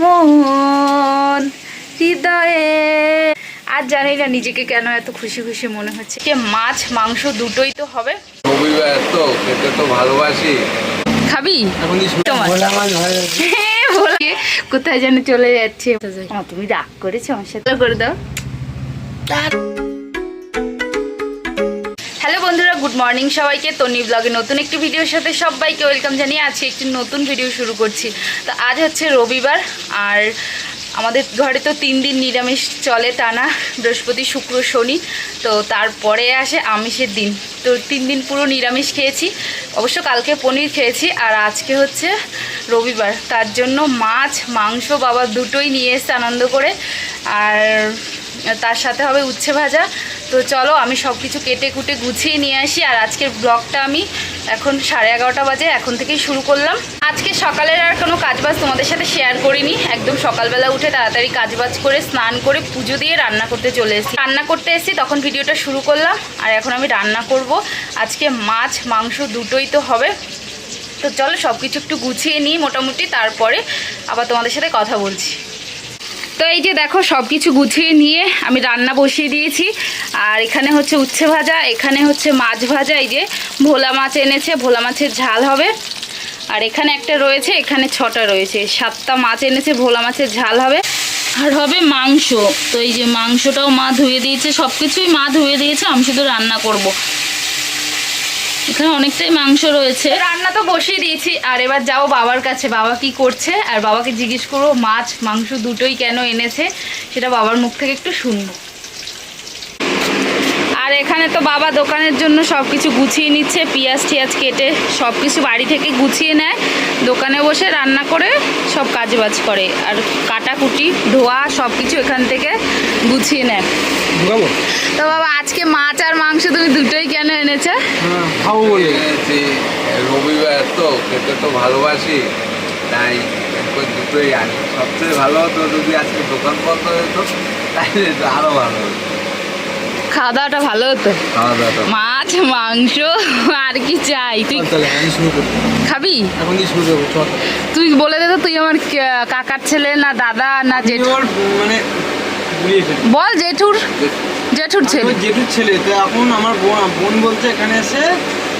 মন হৃদয়ে। আর জানি না নিজেকে কেন এত খুশি খুশি মনে হচ্ছে। মাছ মাংস দুটোই তো হবে। রবিবার তো খেতে তো ভালোবাসি। খাবি? কোথায় যেন চলে যাচ্ছে। তুমি রাগ করেছো আমার সাথে? করে দাও। হ্যালো বন্ধুরা, গুড মর্নিং সবাইকে। তনি ব্লগে নতুন একটি ভিডিওর সাথে সবাইকে ওয়েলকাম জানিয়ে আজকে একটি নতুন ভিডিও শুরু করছি। তো আজ হচ্ছে রবিবার, আর আমাদের ঘরে তো 3 দিন নিরামিষ চলে টানা, বৃহস্পতি শুক্র শনি। তো তারপরে আসে আমিষের দিন। তো 3 দিন পুরো নিরামিষ খেয়েছি, অবশ্য কালকে পনির খেয়েছি। আর আজকে হচ্ছে রবিবার, তার জন্য মাছ মাংস বাবা দুটোই নিয়ে এসছে আনন্দ করে। আর তার সাথে হবে উচ্ছে ভাজা। তো চলো আমি সব কিছু কেটে কুটে গুছিয়ে নিয়ে আসি। আর আজকের ব্লগটা আমি এখন 11:30 বাজে, এখন থেকেই শুরু করলাম। আজকে সকালের আর কোনো কাজবাজ তোমাদের সাথে শেয়ার করিনি। একদম সকালবেলা উঠে তাড়াতাড়ি কাজবাজ করে স্নান করে পুজো দিয়ে রান্না করতে চলে এসেছি। রান্না করতে এসেছি তখন ভিডিওটা শুরু করলাম। আর এখন আমি রান্না করব। আজকে মাছ মাংস দুটোই তো হবে। তো চলো সব কিছু একটু গুছিয়ে নিই মোটামুটি, তারপরে আবার তোমাদের সাথে কথা বলছি। তো এই যে দেখো সব কিছু গুছিয়ে নিয়ে আমি রান্না বসিয়ে দিয়েছি। আর এখানে হচ্ছে উচ্ছে ভাজা, এখানে হচ্ছে মাছ ভাজা। এই যে ভোলা মাছ এনেছে, ভোলা মাছের ঝাল হবে। আর এখানে একটা রয়েছে, এখানে 6টা রয়েছে, 7টা মাছ এনেছে, ভোলা মাছের ঝাল হবে। আর হবে মাংস। তো এই যে মাংসটাও মা ধুয়ে দিয়েছে, সব কিছুই মা ধুয়ে দিয়েছে, আমি শুধু রান্না করব। এখানে অনেকটাই মাংস রয়েছে। রান্না তো বসিয়ে দিয়েছি। আর এবার যাবো বাবার কাছে, বাবা কি করছে। আর বাবাকে জিজ্ঞেস করবো মাছ মাংস দুটোই কেন এনেছে, সেটা বাবার মুখ থেকে একটু শুনবো। আর এখানে তো বাবা দোকানের জন্য সব কিছু গুছিয়ে নিচ্ছে, পেঁয়াজ টিয়াজ কেটে সব কিছু বাড়ি থেকে গুছিয়ে নেয়, দোকানে বসে রান্না করে সব কাজবাজ করে। আর কাটাকুটি ধোয়া সব কিছু এখান থেকে গুছিয়ে নেয়। তো বাবা আজকে মাছ আর মাংস তুমি দুটোই কেন এনেছে? খাবো বলে রবিবার তো খেতে তো ভালোবাসি, তাই দুটোই আনি। সবচেয়ে ভালো হতো যদি আজকে দোকান বন্ধ হতো, তাহলে আরো ভালো হতো। খাওয়া দাওয়াটা ভালো হতো। মাছ মাংস আর কি চাই। তুই খাবি? তুই বলে দে তো, তুই আমার কাকার ছেলে না দাদা না জেঠুর? মানে বল জেঠুর ছেলে। জেঠুর ছেলে। তো এখন আমার বোন বলছে এখানে এসে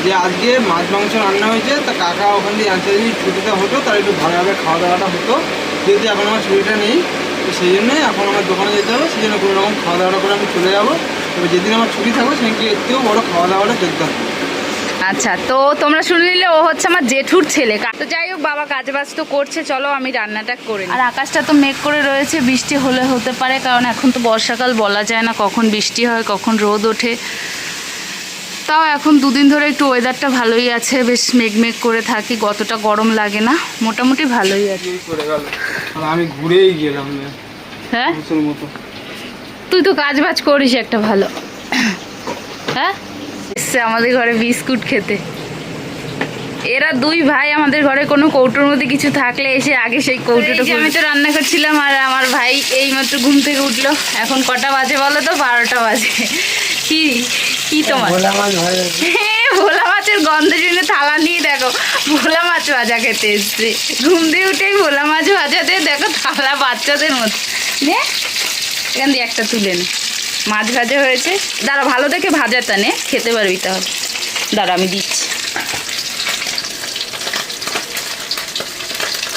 যে আজকে মাছ মাংস রান্না হয়েছে, তা কাকা ওখান দিয়ে আনতে যদি ছুটিটা হতো তাহলে একটু ভালোভাবে খাওয়া দাওয়াটা হতো। যেহেতু এখন আমার ছুটিটা নেই, তো সেই জন্যই এখন আমার দোকানে যেতে হবে। সেই জন্য কোনো রকম খাওয়া দাওয়াটা করে আমি চলে যাবো। তবে যেদিন আমার ছুটি থাকবে সেদিনকে একটু বড় খাওয়া দাওয়াটা দেখতে হবে। আচ্ছা, তো তোমরা শুনে নিলে ও হচ্ছে আমার জেঠুর ছেলে। তো যাই হোক, বাবা কাজবাজ তো করছে, চলো আমি রান্নাটা করি। আর আকাশটা তো মেঘ করে রয়েছে, বৃষ্টি হলে হতে পারে, কারণ এখন তো বর্ষাকাল, বলা যায় না কখন বৃষ্টি হয় কখন রোদ ওঠে। তাও এখন 2 দিন ধরে একটু ওয়েদারটা ভালোই আছে, বেশ মেঘ করে থাকি, অতটা গরম লাগে না, মোটামুটি ভালোই আছে। আমি ঘুরেই গেলাম। হ্যাঁ, তুই তো কাজবাজ করিস একটা ভালো। হ্যাঁ, আমাদের ঘরে বিস্কুট খেতে। এরা 2 ভাই আমাদের ঘরে কোনো কৌটোর মধ্যে কিছু থাকলে এসে আগে সেই কৌটোটা। আমি তো রান্না করছিলাম আর আমার ভাই এইমাত্র ঘুম থেকে উঠলো। এখন কটা বাজে বলো তো? 12টা বাজে। কি তোমার? হ্যাঁ, ভোলা মাছের গন্ধ শুনে থালা নিয়ে দেখো ভোলা মাছ ভাজা খেতে এসছে। ঘুম দিয়ে উঠেই ভোলা মাছ ভাজাতে দেখো থালা বাচ্চাদের মতো। নে এখান দিয়ে একটা তুলে নে। মাছ ভাজা হয়েছে, দাঁড়া ভালো দেখে ভাজাটা নে, খেতে পারবি তাহলে। দাঁড়া আমি দিচ্ছি।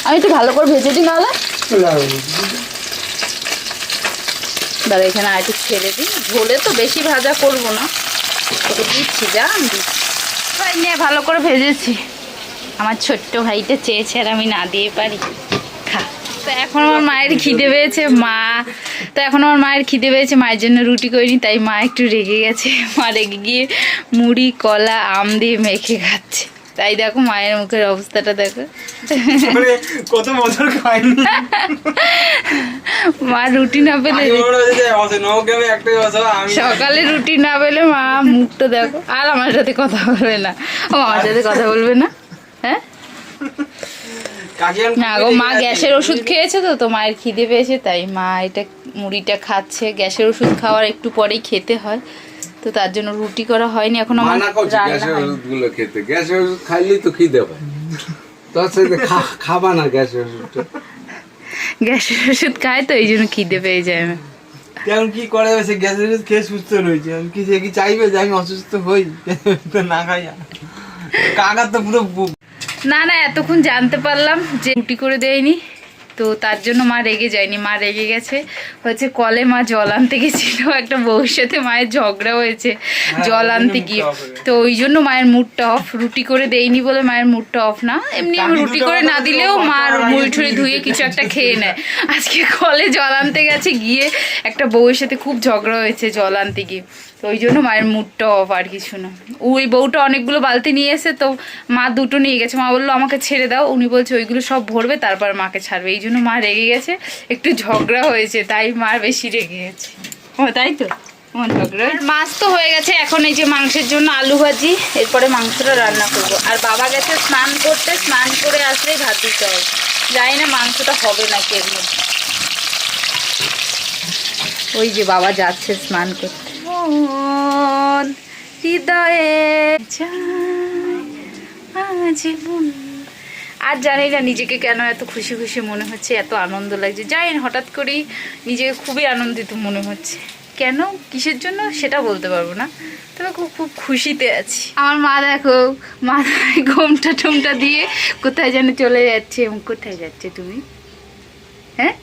আমি একটু ভালো করে ভেজে দিই, নাহলে দাঁড়া এখানে আর একটু ছেড়ে দিই। ঝোলে তো বেশি ভাজা করবো না, তোকে দিচ্ছি, যা আমি দিচ্ছি। ভাই নে, ভালো করে ভেজেছি। আমার ছোট্ট ভাইটা চেয়েছে আর আমি না দিয়ে পারি, খা। তো এখন আমার মায়ের খিদে পেয়েছে, মায়ের জন্য রুটি করিনি, তাই মা একটু রেগে গেছে। মা রেগে গিয়ে মুড়ি কলা আম দিয়ে মেখে খাচ্ছে। তাই দেখো মায়ের মুখের অবস্থাটা দেখো, কত বছর খাইনি। মা রুটি না পেলে, সকালে রুটি না পেলে মা মুখটা দেখো। আর আমার সাথে কথা বলবে না, ও আমার সাথে কথা বলবে না। হ্যাঁ না গো, মা গ্যাসের ওষুধ খেয়েছে, তো মায়ের খিদে পেয়েছে, তাই মা এটা মুড়িটা খাচ্ছে। গ্যাসের ওষুধ খাওয়ার একটু পরেই খেতে হয়, তো তার জন্য রুটি করা হয়নি এখন। আমার গ্যাসের ওষুধগুলো খেতে, গ্যাসের ওষুধ খাইলেই তো খিদে পায়। তোর সাথে খাবা না গ্যাসের ওষুধটা? গ্যাসের ওষুধ খায় তো এই জন্য খিদে পেয়ে যায় না। এখন কি করা যাবে, সে গ্যাসের ওষুধ খেয়ে সুস্থ রয়েছে, এখন কি সে কি চাইবে যে আমি অসুস্থ হই তো না খাই? কাকার তো পুরো না না, এতক্ষণ জানতে পারলাম যে রুটি করে দেয়নি, তো তার জন্য মা রেগে যায়নি। মা রেগে গেছে হচ্ছে কলে মা জল আনতে গেছিল, একটা বউর সাথে মায়ের ঝগড়া হয়েছে জল আনতে গিয়ে, তো ওই জন্য মায়ের মুডটা অফ। রুটি করে দেয়নি বলে মায়ের মুডটা অফ না, এমনি রুটি করে না দিলেও মার মুড়ি ঠুড়ি ধুয়ে কিছু একটা খেয়ে নেয়। আজকে কলে জল আনতে গেছে, গিয়ে একটা বউয়ের সাথে খুব ঝগড়া হয়েছে জল আনতে গিয়ে, তো ওই জন্য মায়ের মুডটা অফ, আর কিছু না। ওই বউটা অনেকগুলো বালতি নিয়ে এসে তো মা দুটো নিয়ে গেছে, মা বললো আমাকে ছেড়ে দাও, উনি বলছে ওইগুলো সব ভরবে তারপর মাকে ছাড়বে, এই জন্য মা রেগে গেছে, একটু ঝগড়া হয়েছে তাই মা বেশি রেগে গেছে। ও তাই তো, ঝগড়া। মাছ তো হয়ে গেছে, এখন এই যে মাংসের জন্য আলু ভাজি, এরপরে মাংসটা রান্না করব। আর বাবা গেছে স্নান করতে, স্নান করে আসলেই ভাত দিতে হবে, জানি না মাংসটা হবে নাকি এর মধ্যে। ওই যে বাবা যাচ্ছে স্নান করতে। মন হৃদয়ে আর জানি না নিজেকে কেন এত খুশি খুশি মনে হচ্ছে, এত আনন্দ লাগছে, জানি না হঠাৎ করেই নিজেকে খুবই আনন্দিত মনে হচ্ছে। কেন কিসের জন্য সেটা বলতে পারবো না, তবে খুব খুব খুশিতে আছি। আমার মা দেখো মাথায় ঘোমটা টোমটা দিয়ে কোথায় যেন চলে যাচ্ছে। কোথায় যাচ্ছে তুমি? হ্যাঁ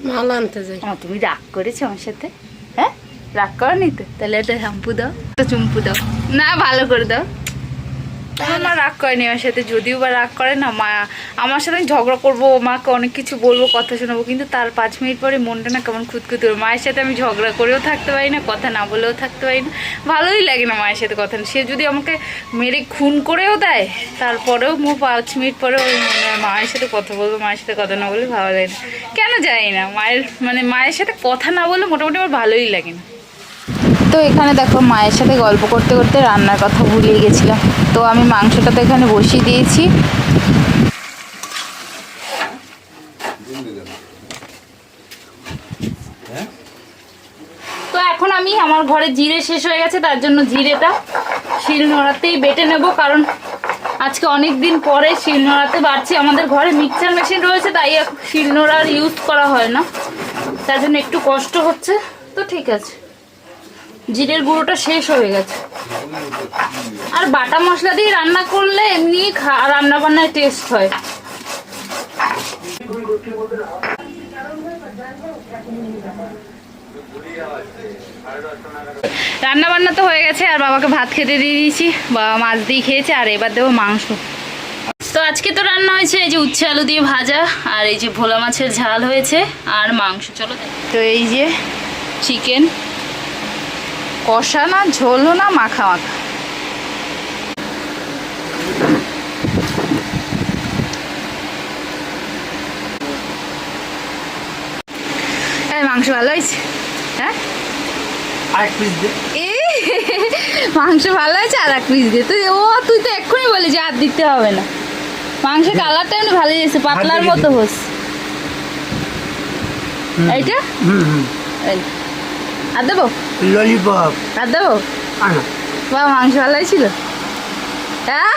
মাল আনতে যাই। ও তুমি রাগ করেছো আমার সাথে? হ্যাঁ রাগ করনি তো, তাহলে একটা শ্যাম্পু দাও, একটা চুম্পু দাও না, ভালো করে দাও। আমার মা রাগ করেনি আমার সাথে, যদিও বা রাগ করে না মা আমার সাথে, আমি ঝগড়া করবো, মাকে অনেক কিছু বলবো, কথা শোনাবো, কিন্তু তার 5 মিনিট পরে মনটা না কেমন খুঁতখুত হবে। মায়ের সাথে আমি ঝগড়া করেও থাকতে পারি না, কথা না বলেও থাকতে পারি না, ভালোই লাগে না মায়ের সাথে কথা। সে যদি আমাকে মেরে খুন করেও দেয় তারপরেও 5 মিনিট পরেও মায়ের সাথে কথা বলবো, মায়ের সাথে কথা না বলে ভালো লাগে না, কেন জানি না। মায়ের সাথে কথা না বলে মোটামুটি আমার ভালোই লাগে না। তো এখানে দেখো মায়ের সাথে গল্প করতে করতে রান্নার কথা ভুলিয়ে গেছিলাম, তো আমি মাংসটা তো এখানে বসিয়ে দিয়েছি। তো এখন আমি আমার ঘরে জিরে শেষ হয়ে গেছে, তার জন্য জিরেটা শিলনোড়াতেই বেটে নেব, কারণ আজকে অনেক দিন পরে শিলনোড়াতে বাড়ছি। আমাদের ঘরে মিক্সচার মেশিন রয়েছে, তাই শিলনোড়ার ইউজ করা হয় না, তার জন্য একটু কষ্ট হচ্ছে। তো ঠিক আছে, জিরের গুঁড়োটা শেষ হয়ে গেছে। আর বাটা মশলা দিয়ে রান্না করলে এমনি রান্না বান্নায় টেস্ট হয়। রান্না বান্না তো হয়ে গেছে, আর বাবাকে ভাত খেতে দিয়ে দিয়েছি, বাবা মাছ দিয়ে খেয়েছে, আর এবার দেবো মাংস। তো আজকে তো রান্না হয়েছে এই যে উচ্ছে আলু দিয়ে ভাজা, আর এই যে ভোলা মাছের ঝাল হয়েছে, আর মাংস। চলো, তো এই যে চিকেন কষা, না ঝোলও না মাখা মাখা। মাংস ভালো হয়েছে? হ্যাঁ আরেক পিস দে। মাংস ভালো হয়েছে, আর এক পিস দে। তুই তো এক্ষুনি বলি যে আর দিতে হবে না। মাংসের কালারটা এমনি ভালো হয়েছে, পাতলার মতো হচ্ছে এইটা। আর দেবো ললিপপ আর দেবো। বা মাংস ভালো হয়েছিল? হ্যাঁ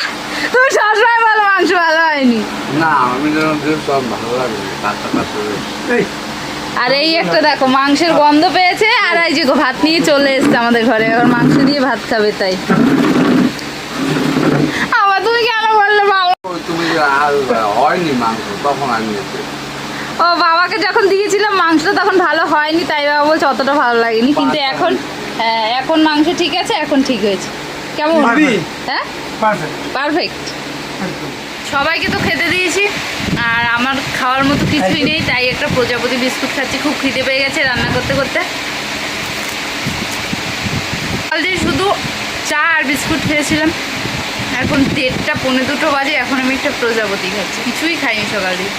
তুমি সবসময় বলো মাংস ভালো হয়নি। না, আমি সব ভালো লাগে, কাঁচা কাঁচা। আর এই একটা দেখো মাংসের গন্ধ পেয়েছে, আর এই যে ভাত নিয়ে চলে এসছে আমাদের ঘরে, এবার মাংস দিয়ে ভাত খাবে। তাই আবার তুমি কেন বললে বাবা? তুমি আর হয়নি মাংস, তখন আমি ও বাবাকে যখন দিয়েছিলাম মাংসটা তখন ভালো হয়নি, তাই বাবা বলছে অতটা ভালো লাগেনি, কিন্তু এখন এখন মাংস ঠিক আছে, এখন ঠিক হয়েছে। কেমন? হ্যাঁ পারফেক্ট। সবাইকে তো খেতে দিয়েছি, আর আমার খাওয়ার মতো কিছুই নেই, তাই একটা প্রজাপতি বিস্কুট খাচ্ছি, খুব খিদে পেয়ে গেছে রান্না করতে করতে। কাল দিয়ে শুধু চা আর বিস্কুট খেয়েছিলাম, এখন 1:30 পৌনে 2 বাজে, এখন আমি একটা প্রজাপতি খাচ্ছি, কিছুই খাইনি সকাল দিয়ে।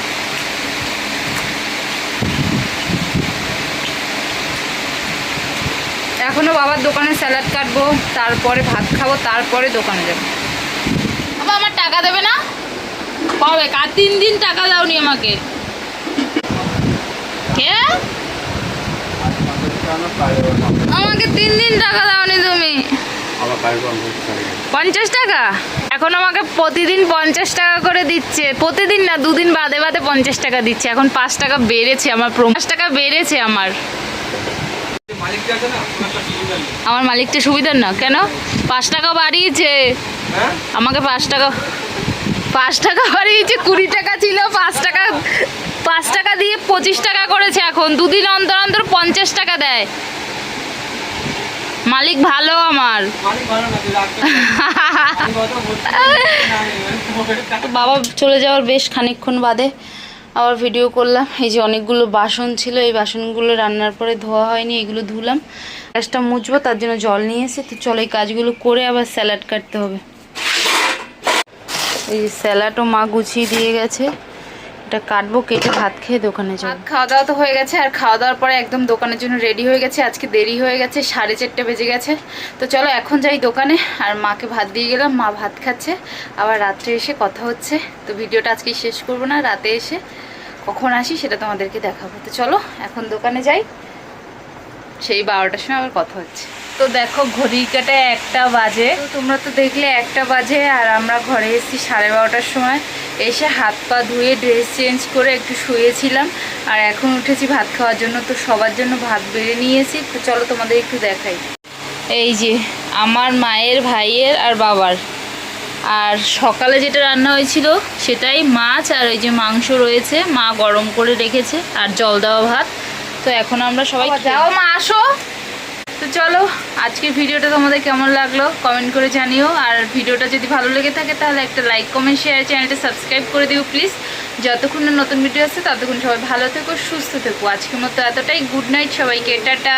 এখনো বাবার দোকানে স্যালাড কাটবো, তারপরে ভাত খাবো, তারপরে দোকানে যাবো। বাবা আমার টাকা দেবে না? কবে? 3 দিন টাকা দাওনি আমাকে। কে? আমাকে 3 দিন টাকা দাওনি তুমি। 50 টাকা? এখন আমাকে প্রতিদিন 50 টাকা করে দিচ্ছে, প্রতিদিন না, দুদিন বাদে বাদে 50 টাকা দিচ্ছে। এখন 5 টাকা বেড়েছে আমার, 5 টাকা বেড়েছে আমার। মালিকটা আছে না, কোনো একটা সুবিধা নেই। আমার মালিকটা সুবিধার না কেন? 5 টাকা বাড়িয়েছে হ্যাঁ আমাকে, 5 টাকা বাড়িয়েছে। 20 টাকা ছিল, 5 টাকা দিয়ে 25 টাকা করেছে। এখন দুদিন অন্তর অন্তর 50 টাকা দেয়। মালিক ভালো আমার। মালিক ভালো না, তুই রাখতে কথা বলতে তো বাবা চলে যাওয়ার বেশ খানিকক্ষণ বাদে আবার ভিডিও করলাম। এই যে অনেকগুলো বাসন ছিল, এই বাসনগুলো রান্নার পরে ধোয়া হয়নি, এগুলো ধুলাম। গ্যাসটা মুছবো, তার জন্য জল নিয়ে এসে, তো চলো এই কাজগুলো করে আবার স্যালাড কাটতে হবে। এই যে স্যালাডও মা গুছিয়ে দিয়ে গেছে, এটা কাটবো, কেটে ভাত খেয়ে দোকানে যাবো। খাওয়া দাওয়া তো হয়ে গেছে, আর খাওয়া দাওয়ার পরে একদম দোকানের জন্য রেডি হয়ে গেছে। আজকে দেরি হয়ে গেছে, 4:30 বেজে গেছে। তো চলো এখন যাই দোকানে, আর মাকে ভাত দিয়ে গেলাম, মা ভাত খাচ্ছে। আবার রাত্রে এসে কথা হচ্ছে। তো ভিডিওটা আজকে শেষ করবো না, রাতে এসে কখন আসি সেটা তোমাদেরকে দেখাবো। তো চলো এখন দোকানে যাই, সেই 12টার সময় আবার কথা হচ্ছে। তো দেখো ঘড়ির কাঁটায় 1টা বাজে, তো তোমরা তো দেখলে 1টা বাজে, আর আমরা ঘরে এসেছি 12:30টার সময়। এসে হাত পা ধুয়ে ড্রেস চেঞ্জ করে একটু শুয়েছিলাম, আর এখন উঠেছি ভাত খাওয়ার জন্য। তো সবার জন্য ভাত বেড়ে নিয়েছি, তো চলো তোমাদের একটু দেখাই। এই যে আমার মায়ের, ভাইয়ের আর বাবার। আর সকালে যেটা রান্না হয়েছিল সেটাই মাছ, আর ওই যে মাংস রয়েছে, মা গরম করে রেখেছে, আর জল দেওয়া ভাত। তো এখন আমরা সবাই যাও, মা আসো। তো চলো আজকের ভিডিওটা তোমাদের কেমন লাগলো কমেন্ট করে জানিও। আর ভিডিওটা যদি ভালো লেগে থাকে তাহলে একটা লাইক, কমেন্ট, শেয়ার, চ্যানেলটা সাবস্ক্রাইব করে দিও প্লিজ। যতক্ষণ না নতুন ভিডিও আসছে ততক্ষণ সবাই ভালো থেকো, সুস্থ থেকো। আজকের মতো এতটাই, গুড নাইট সবাইকে, টাটা।